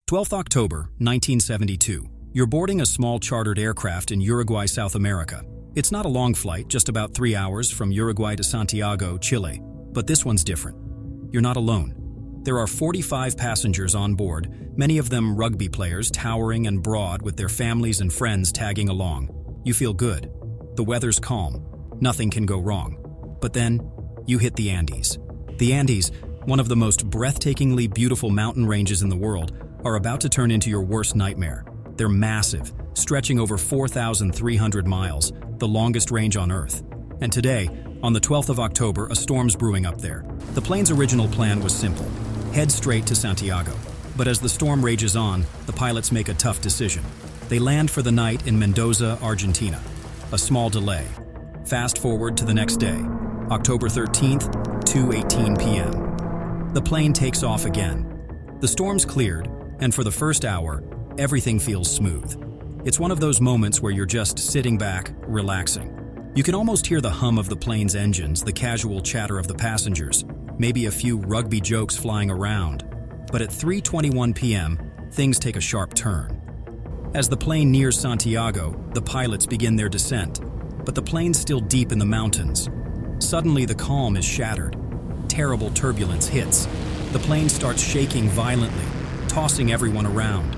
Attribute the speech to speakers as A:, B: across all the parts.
A: 12th October, 1972. You're boarding a small chartered aircraft in Uruguay, South America. It's not a long flight, just about 3 hours from Uruguay to Santiago, Chile. But this one's different. You're not alone. There are 45 passengers on board, many of them rugby players, towering and broad with their families and friends tagging along. You feel good. The weather's calm. Nothing can go wrong. But then, you hit the Andes. The Andes, one of the most breathtakingly beautiful mountain ranges in the world, are about to turn into your worst nightmare. They're massive, stretching over 4,300 miles, the longest range on Earth. And today, on the 12th of October, a storm's brewing up there. The plane's original plan was simple: head straight to Santiago. But as the storm rages on, the pilots make a tough decision. They land for the night in Mendoza, Argentina. A small delay. Fast forward to the next day, October 13th, 2:18 p.m. The plane takes off again. The storm's cleared, and for the first hour, everything feels smooth. It's one of those moments where you're just sitting back, relaxing. You can almost hear the hum of the plane's engines, the casual chatter of the passengers, maybe a few rugby jokes flying around. But at 3:21 p.m., things take a sharp turn. As the plane nears Santiago, the pilots begin their descent, but the plane's still deep in the mountains. Suddenly, the calm is shattered. Terrible turbulence hits. The plane starts shaking violently, tossing everyone around.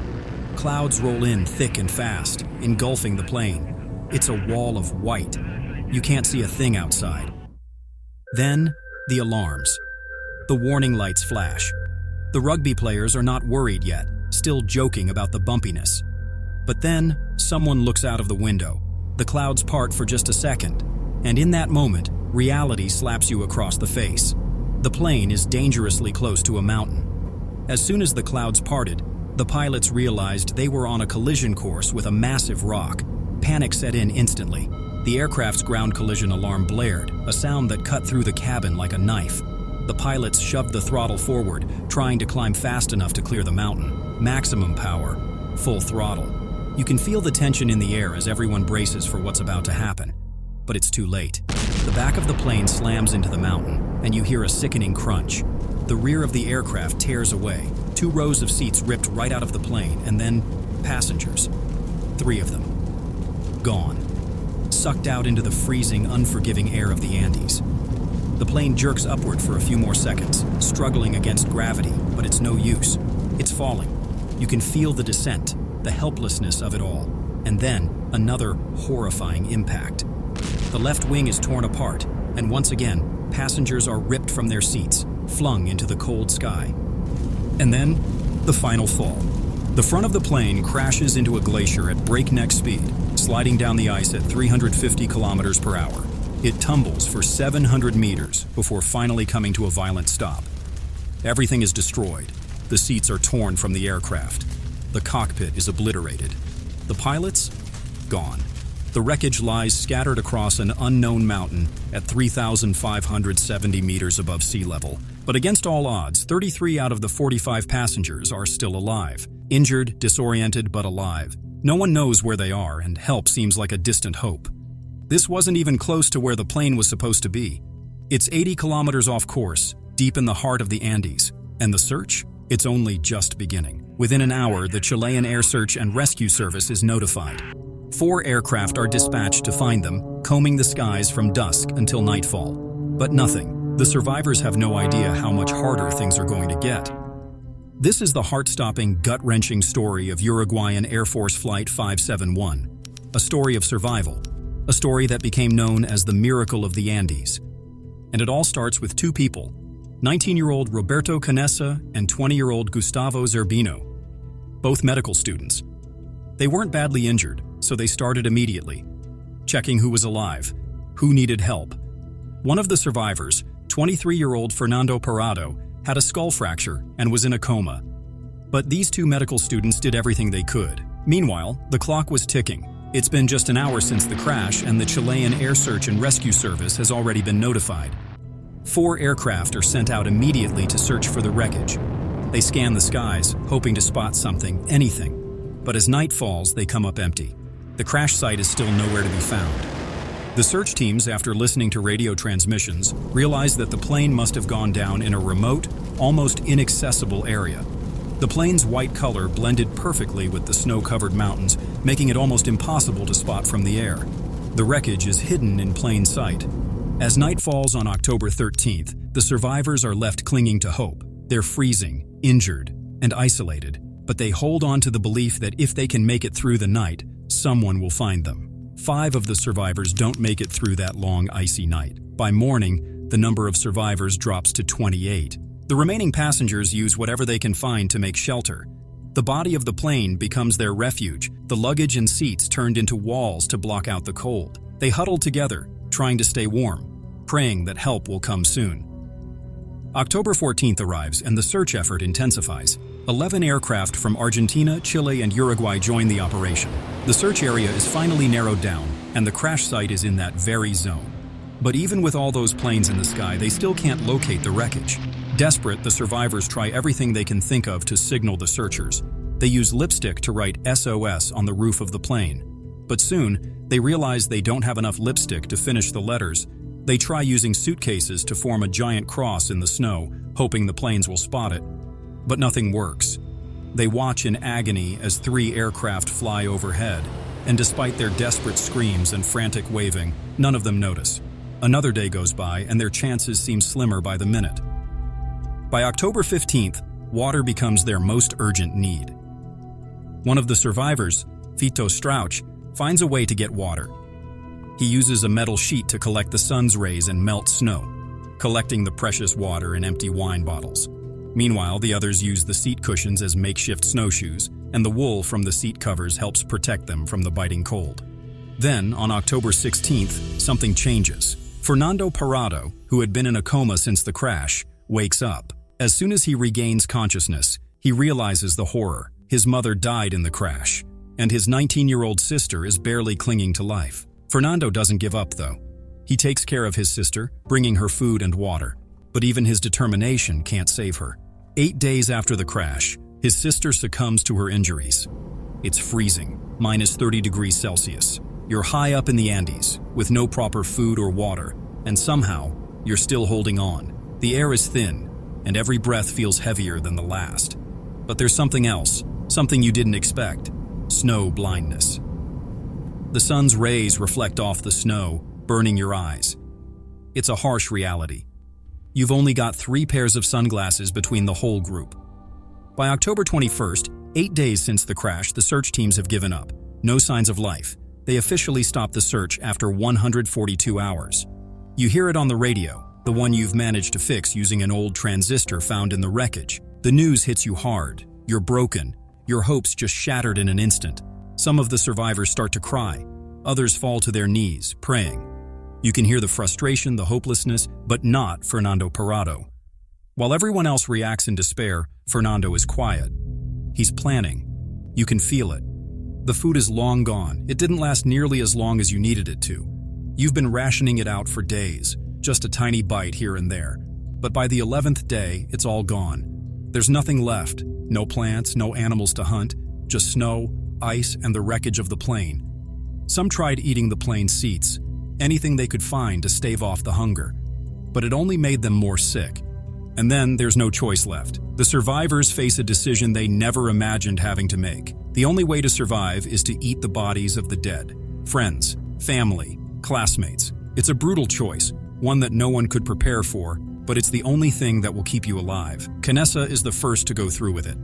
A: Clouds roll in thick and fast, engulfing the plane. It's a wall of white. You can't see a thing outside. Then, the alarms. The warning lights flash. The rugby players are not worried yet, still joking about the bumpiness. But then, someone looks out of the window. The clouds part for just a second, and in that moment, reality slaps you across the face. The plane is dangerously close to a mountain. As soon as the clouds parted, the pilots realized they were on a collision course with a massive rock. Panic set in instantly. The aircraft's ground collision alarm blared, a sound that cut through the cabin like a knife. The pilots shoved the throttle forward, trying to climb fast enough to clear the mountain. Maximum power, full throttle. You can feel the tension in the air as everyone braces for what's about to happen. But it's too late. The back of the plane slams into the mountain, and you hear a sickening crunch. The rear of the aircraft tears away. 2 rows of seats ripped right out of the plane, and then passengers. 3 of them. Gone. Sucked out into the freezing, unforgiving air of the Andes. The plane jerks upward for a few more seconds, struggling against gravity, but it's no use. It's falling. You can feel the descent, the helplessness of it all. And then, another horrifying impact. The left wing is torn apart, and once again, passengers are ripped from their seats, flung into the cold sky. And then, the final fall. The front of the plane crashes into a glacier at breakneck speed, sliding down the ice at 350 kilometers per hour. It tumbles for 700 meters before finally coming to a violent stop. Everything is destroyed. The seats are torn from the aircraft. The cockpit is obliterated. The pilots? Gone. The wreckage lies scattered across an unknown mountain at 3,570 meters above sea level. But against all odds, 33 out of the 45 passengers are still alive. Injured, disoriented, but alive. No one knows where they are, and help seems like a distant hope. This wasn't even close to where the plane was supposed to be. It's 80 kilometers off course, deep in the heart of the Andes. And the search? It's only just beginning. Within an hour, the Chilean Air Search and Rescue Service is notified. 4 aircraft are dispatched to find them, combing the skies from dusk until nightfall. But nothing. The survivors have no idea how much harder things are going to get. This is the heart-stopping, gut-wrenching story of Uruguayan Air Force Flight 571. A story of survival. A story that became known as the Miracle of the Andes. And it all starts with 2 people, 19-year-old Roberto Canessa and 20-year-old Gustavo Zerbino, both medical students. They weren't badly injured, so they started immediately, checking who was alive, who needed help. One of the survivors, 23-year-old Fernando Parado, had a skull fracture and was in a coma. But these 2 medical students did everything they could. Meanwhile, the clock was ticking. It's been just an hour since the crash, and the Chilean Air Search and Rescue Service has already been notified. 4 aircraft are sent out immediately to search for the wreckage. They scan the skies, hoping to spot something, anything. But as night falls, they come up empty. The crash site is still nowhere to be found. The search teams, after listening to radio transmissions, realized that the plane must have gone down in a remote, almost inaccessible area. The plane's white color blended perfectly with the snow-covered mountains, making it almost impossible to spot from the air. The wreckage is hidden in plain sight. As night falls on October 13th, the survivors are left clinging to hope. They're freezing, injured, and isolated, but they hold on to the belief that if they can make it through the night, someone will find them. 5 of the survivors don't make it through that long, icy night. By morning, the number of survivors drops to 28. The remaining passengers use whatever they can find to make shelter. The body of the plane becomes their refuge, the luggage and seats turned into walls to block out the cold. They huddle together, trying to stay warm, praying that help will come soon. October 14th arrives and the search effort intensifies. 11 aircraft from Argentina, Chile, and Uruguay join the operation. The search area is finally narrowed down, and the crash site is in that very zone. But even with all those planes in the sky, they still can't locate the wreckage. Desperate, the survivors try everything they can think of to signal the searchers. They use lipstick to write SOS on the roof of the plane. But soon, they realize they don't have enough lipstick to finish the letters. They try using suitcases to form a giant cross in the snow, hoping the planes will spot it. But nothing works. They watch in agony as 3 aircraft fly overhead, and despite their desperate screams and frantic waving, none of them notice. Another day goes by, and their chances seem slimmer by the minute. By October 15th, water becomes their most urgent need. One of the survivors, Fito Strauch, finds a way to get water. He uses a metal sheet to collect the sun's rays and melt snow, collecting the precious water in empty wine bottles. Meanwhile, the others use the seat cushions as makeshift snowshoes, and the wool from the seat covers helps protect them from the biting cold. Then, on October 16th, something changes. Fernando Parado, who had been in a coma since the crash, wakes up. As soon as he regains consciousness, he realizes the horror. His mother died in the crash, and his 19-year-old sister is barely clinging to life. Fernando doesn't give up, though. He takes care of his sister, bringing her food and water. But even his determination can't save her. 8 days after the crash, his sister succumbs to her injuries. It's freezing, minus 30 degrees Celsius. You're high up in the Andes, with no proper food or water, and somehow, you're still holding on. The air is thin, and every breath feels heavier than the last. But there's something else, something you didn't expect: snow blindness. The sun's rays reflect off the snow, burning your eyes. It's a harsh reality. You've only got 3 pairs of sunglasses between the whole group. By October 21st, 8 days since the crash, the search teams have given up. No signs of life. They officially stopped the search after 142 hours. You hear it on the radio, the one you've managed to fix using an old transistor found in the wreckage. The news hits you hard. You're broken. Your hopes just shattered in an instant. Some of the survivors start to cry. Others fall to their knees, praying. You can hear the frustration, the hopelessness, but not Fernando Parado. While everyone else reacts in despair, Fernando is quiet. He's planning. You can feel it. The food is long gone. It didn't last nearly as long as you needed it to. You've been rationing it out for days, just a tiny bite here and there. But by the 11th day, it's all gone. There's nothing left. No plants, no animals to hunt, just snow, ice, and the wreckage of the plane. Some tried eating the plane's seats, anything they could find to stave off the hunger. But it only made them more sick. And then there's no choice left. The survivors face a decision they never imagined having to make. The only way to survive is to eat the bodies of the dead. Friends, family, classmates. It's a brutal choice, one that no one could prepare for, but it's the only thing that will keep you alive. Canessa is the first to go through with it.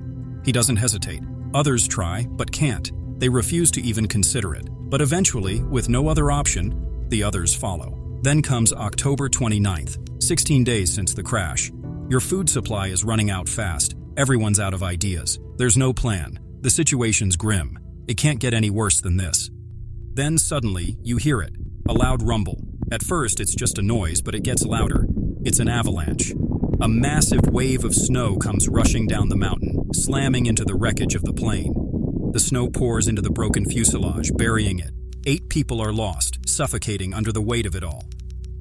A: He doesn't hesitate. Others try, but can't. They refuse to even consider it. But eventually, with no other option, the others follow. Then comes October 29th, 16 days since the crash. Your food supply is running out fast. Everyone's out of ideas. There's no plan. The situation's grim. It can't get any worse than this. Then suddenly, you hear it. A loud rumble. At first, it's just a noise, but it gets louder. It's an avalanche. A massive wave of snow comes rushing down the mountain, slamming into the wreckage of the plane. The snow pours into the broken fuselage, burying it. 8 people are lost, suffocating under the weight of it all.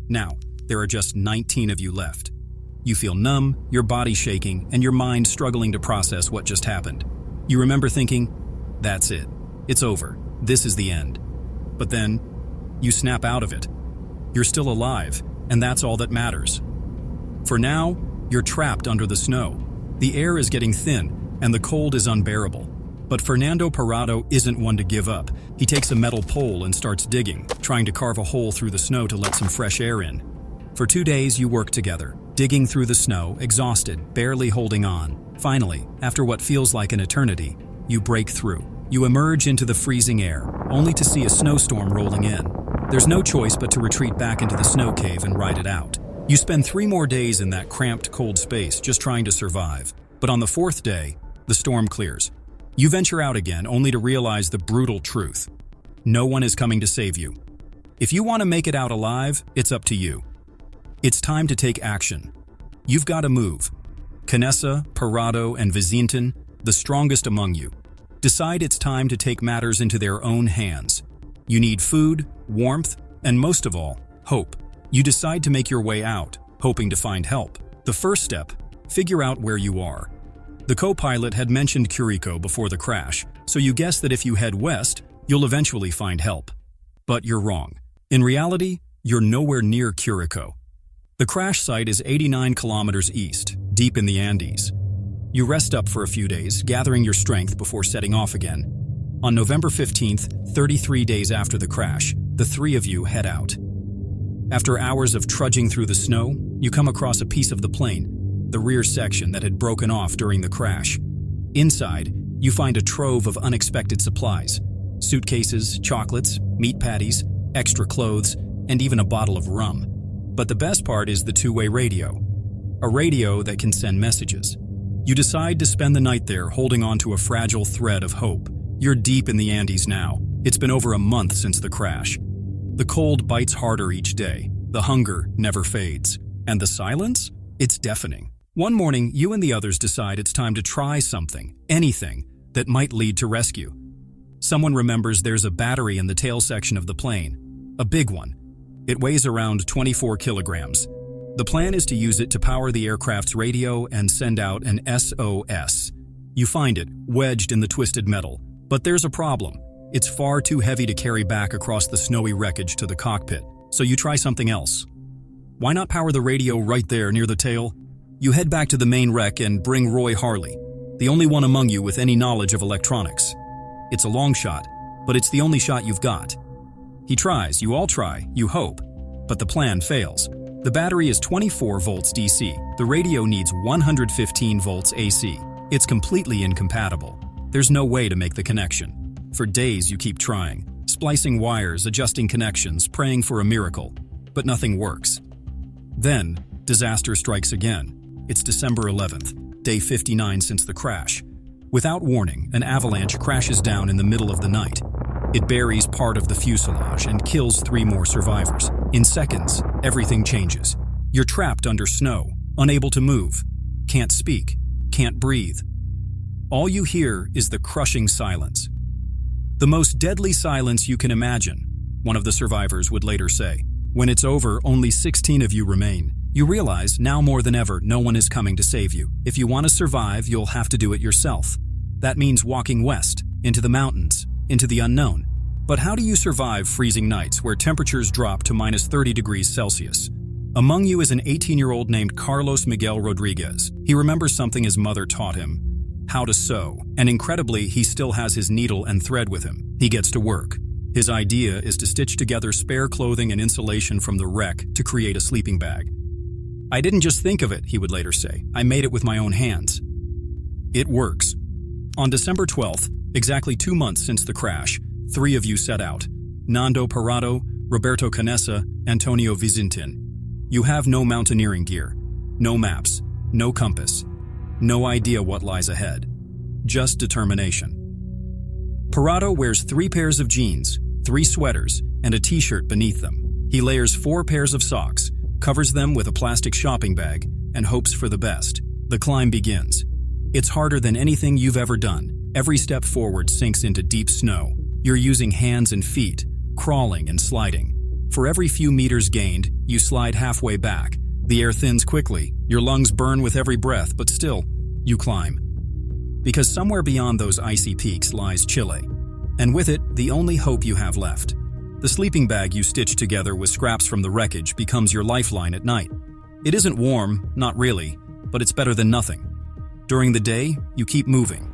A: Now, there are just 19 of you left. You feel numb, your body shaking, and your mind struggling to process what just happened. You remember thinking, that's it. It's over. This is the end. But then, you snap out of it. You're still alive, and that's all that matters. For now, you're trapped under the snow. The air is getting thin, and the cold is unbearable. But Fernando Parrado isn't one to give up. He takes a metal pole and starts digging, trying to carve a hole through the snow to let some fresh air in. For 2 days, you work together, digging through the snow, exhausted, barely holding on. Finally, after what feels like an eternity, you break through. You emerge into the freezing air, only to see a snowstorm rolling in. There's no choice but to retreat back into the snow cave and ride it out. You spend 3 more days in that cramped, cold space just trying to survive. But on the 4th day, the storm clears. You venture out again, only to realize the brutal truth. No one is coming to save you. If you want to make it out alive, it's up to you. It's time to take action. You've got to move. Canessa, Parrado, and Vizintin, the strongest among you, decide it's time to take matters into their own hands. You need food, warmth, and most of all, hope. You decide to make your way out, hoping to find help. The first step, figure out where you are. The co-pilot had mentioned Curicó before the crash, so you guess that if you head west, you'll eventually find help. But you're wrong. In reality, you're nowhere near Curicó. The crash site is 89 kilometers east, deep in the Andes. You rest up for a few days, gathering your strength before setting off again. On November 15th, 33 days after the crash, the 3 of you head out. After hours of trudging through the snow, you come across a piece of the plane, the rear section that had broken off during the crash. Inside, you find a trove of unexpected supplies: suitcases, chocolates, meat patties, extra clothes, and even a bottle of rum. But the best part is the two-way radio. A radio that can send messages. You decide to spend the night there holding on to a fragile thread of hope. You're deep in the Andes now. It's been over a month since the crash. The cold bites harder each day. The hunger never fades. And the silence? It's deafening. One morning, you and the others decide it's time to try something, anything, that might lead to rescue. Someone remembers there's a battery in the tail section of the plane. A big one. It weighs around 24 kilograms. The plan is to use it to power the aircraft's radio and send out an SOS. You find it, wedged in the twisted metal. But there's a problem. It's far too heavy to carry back across the snowy wreckage to the cockpit, so you try something else. Why not power the radio right there near the tail? You head back to the main wreck and bring Roy Harley, the only one among you with any knowledge of electronics. It's a long shot, but it's the only shot you've got. He tries, you all try, you hope, but the plan fails. The battery is 24 volts DC. The radio needs 115 volts AC. It's completely incompatible. There's no way to make the connection. For days you keep trying, splicing wires, adjusting connections, praying for a miracle, but nothing works. Then, disaster strikes again. It's December 11th, day 59 since the crash. Without warning, an avalanche crashes down in the middle of the night. It buries part of the fuselage and kills 3 more survivors. In seconds, everything changes. You're trapped under snow, unable to move, can't speak, can't breathe. All you hear is the crushing silence. The most deadly silence you can imagine, one of the survivors would later say. When it's over, only 16 of you remain. You realize, now more than ever, no one is coming to save you. If you want to survive, you'll have to do it yourself. That means walking west, into the mountains, into the unknown. But how do you survive freezing nights where temperatures drop to minus 30 degrees Celsius? Among you is an 18-year-old named Carlos Miguel Rodriguez. He remembers something his mother taught him: how to sew. And incredibly, he still has his needle and thread with him. He gets to work. His idea is to stitch together spare clothing and insulation from the wreck to create a sleeping bag. "I didn't just think of it," he would later say. "I made it with my own hands." It works. On December 12th, exactly 2 months since the crash, 3 of you set out: Nando Parrado, Roberto Canessa, Antonio Vizintin. You have no mountaineering gear, no maps, no compass, no idea what lies ahead. Just determination. Parrado wears 3 pairs of jeans, 3 sweaters, and a t-shirt beneath them. He layers 4 pairs of socks, covers them with a plastic shopping bag, and hopes for the best. The climb begins. It's harder than anything you've ever done. Every step forward sinks into deep snow. You're using hands and feet, crawling and sliding. For every few meters gained, you slide halfway back. The air thins quickly, your lungs burn with every breath, but still, you climb. Because somewhere beyond those icy peaks lies Chile, and with it, the only hope you have left. The sleeping bag you stitched together with scraps from the wreckage becomes your lifeline at night. It isn't warm, not really, but it's better than nothing. During the day, you keep moving.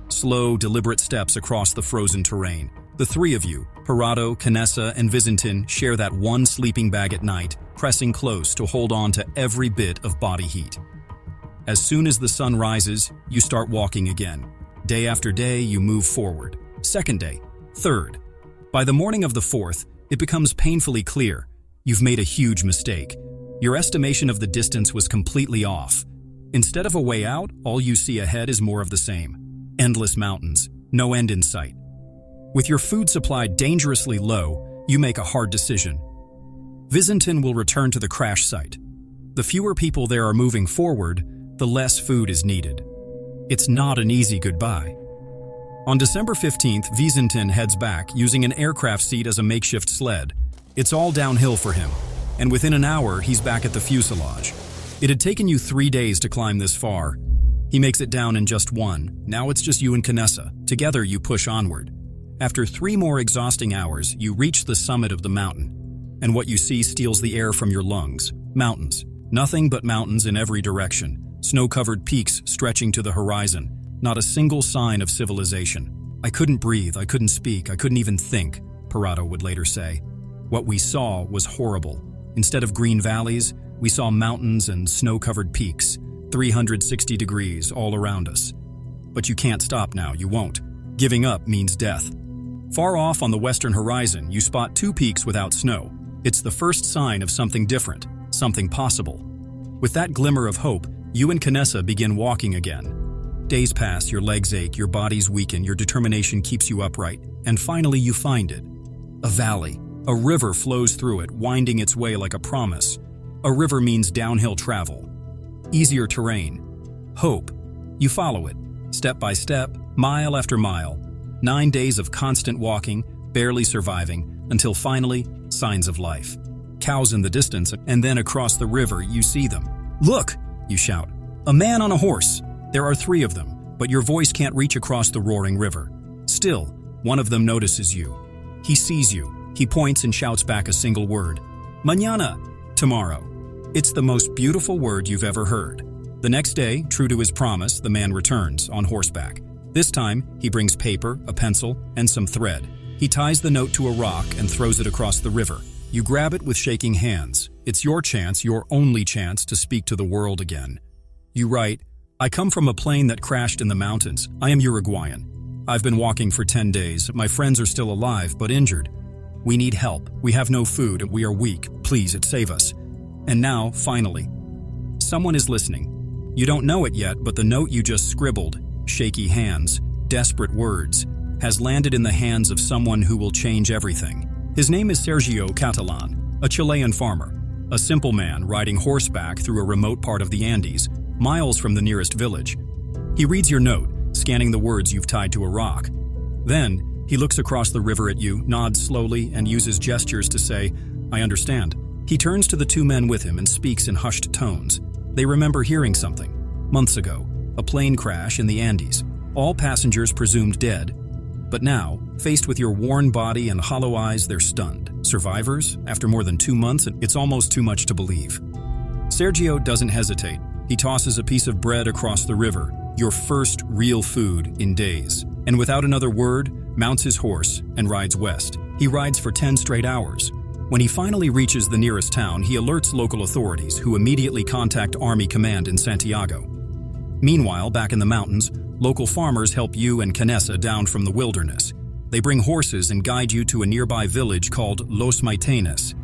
A: Slow, deliberate steps across the frozen terrain. The three of you, Parado, Canessa, and Vizintin, share that one sleeping bag at night, pressing close to hold on to every bit of body heat. As soon as the sun rises, you start walking again. Day after day, you move forward. Second day, third. By the morning of the fourth, it becomes painfully clear. You've made a huge mistake. Your estimation of the distance was completely off. Instead of a way out, all you see ahead is more of the same. Endless mountains, no end in sight. With your food supply dangerously low, you make a hard decision. Vizintin will return to the crash site. The fewer people there are moving forward, the less food is needed. It's not an easy goodbye. On December 15th, Vizintin heads back, using an aircraft seat as a makeshift sled. It's all downhill for him, and within an hour, he's back at the fuselage. It had taken you 3 days to climb this far. He makes it down in just one. Now it's just you and Canessa. Together, you push onward. After 3 more exhausting hours, you reach the summit of the mountain, and what you see steals the air from your lungs. Mountains. Nothing but mountains in every direction. Snow-covered peaks stretching to the horizon. Not a single sign of civilization. I couldn't breathe, I couldn't speak, I couldn't even think, Parado would later say. What we saw was horrible. Instead of green valleys, we saw mountains and snow-covered peaks, 360 degrees all around us. But you can't stop now, you won't. Giving up means death. Far off on the western horizon, you spot 2 peaks without snow. It's the first sign of something different, something possible. With that glimmer of hope, you and Canessa begin walking again. Days pass, your legs ache, your bodies weaken, your determination keeps you upright, and finally you find it. A valley. A river flows through it, winding its way like a promise. A river means downhill travel. Easier terrain. Hope. You follow it, step by step, mile after mile. 9 days of constant walking, barely surviving, until finally, signs of life. Cows in the distance, and then across the river you see them. "Look!" you shout. "A man on a horse!" There are 3 of them, but your voice can't reach across the roaring river. Still, one of them notices you. He sees you. He points and shouts back a single word. "Mañana!" Tomorrow. It's the most beautiful word you've ever heard. The next day, true to his promise, the man returns, on horseback. This time, he brings paper, a pencil, and some thread. He ties the note to a rock and throws it across the river. You grab it with shaking hands. It's your chance, your only chance, to speak to the world again. You write, "I come from a plane that crashed in the mountains. I am Uruguayan. I've been walking for 10 days. My friends are still alive, but injured. We need help. We have no food. We are weak. Please, save us." And now, finally, someone is listening. You don't know it yet, but the note you just scribbled, shaky hands, desperate words, has landed in the hands of someone who will change everything. His name is Sergio Catalan, a Chilean farmer, a simple man riding horseback through a remote part of the Andes, miles from the nearest village. He reads your note, scanning the words you've tied to a rock. Then, he looks across the river at you, nods slowly, and uses gestures to say, "I understand." He turns to the 2 men with him and speaks in hushed tones. They remember hearing something. Months ago, a plane crash in the Andes. All passengers presumed dead. But now, faced with your worn body and hollow eyes, they're stunned. Survivors? After more than 2 months, it's almost too much to believe. Sergio doesn't hesitate. He tosses a piece of bread across the river, your first real food in days. And without another word, mounts his horse and rides west. He rides for 10 straight hours. When he finally reaches the nearest town, he alerts local authorities, who immediately contact Army Command in Santiago. Meanwhile, back in the mountains, local farmers help you and Canessa down from the wilderness. They bring horses and guide you to a nearby village called Los Maitenes.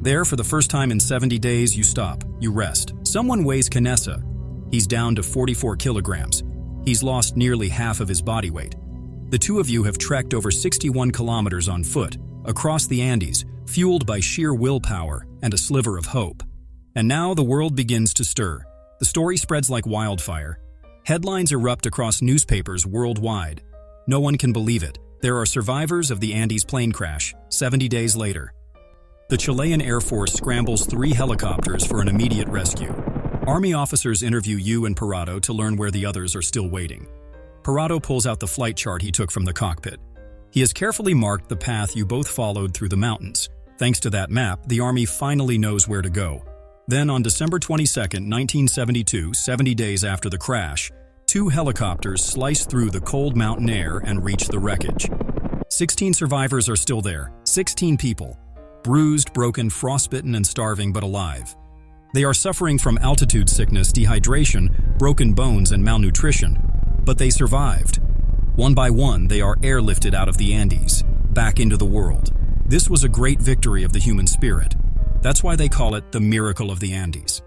A: There, for the first time in 70 days, you stop, you rest. Someone weighs Canessa. He's down to 44 kilograms. He's lost nearly half of his body weight. The 2 of you have trekked over 61 kilometers on foot, across the Andes, fueled by sheer willpower and a sliver of hope. And now the world begins to stir. The story spreads like wildfire. Headlines erupt across newspapers worldwide. No one can believe it. There are survivors of the Andes plane crash, 70 days later. The Chilean Air Force scrambles 3 helicopters for an immediate rescue. Army officers interview you and Parado to learn where the others are still waiting. Parado pulls out the flight chart he took from the cockpit. He has carefully marked the path you both followed through the mountains. Thanks to that map, the Army finally knows where to go. Then on December 22, 1972, 70 days after the crash, 2 helicopters slice through the cold mountain air and reach the wreckage. 16 survivors are still there, 16 people, bruised, broken, frostbitten, and starving but alive. They are suffering from altitude sickness, dehydration, broken bones, and malnutrition, but they survived. One by one, they are airlifted out of the Andes, back into the world. This was a great victory of the human spirit. That's why they call it the miracle of the Andes.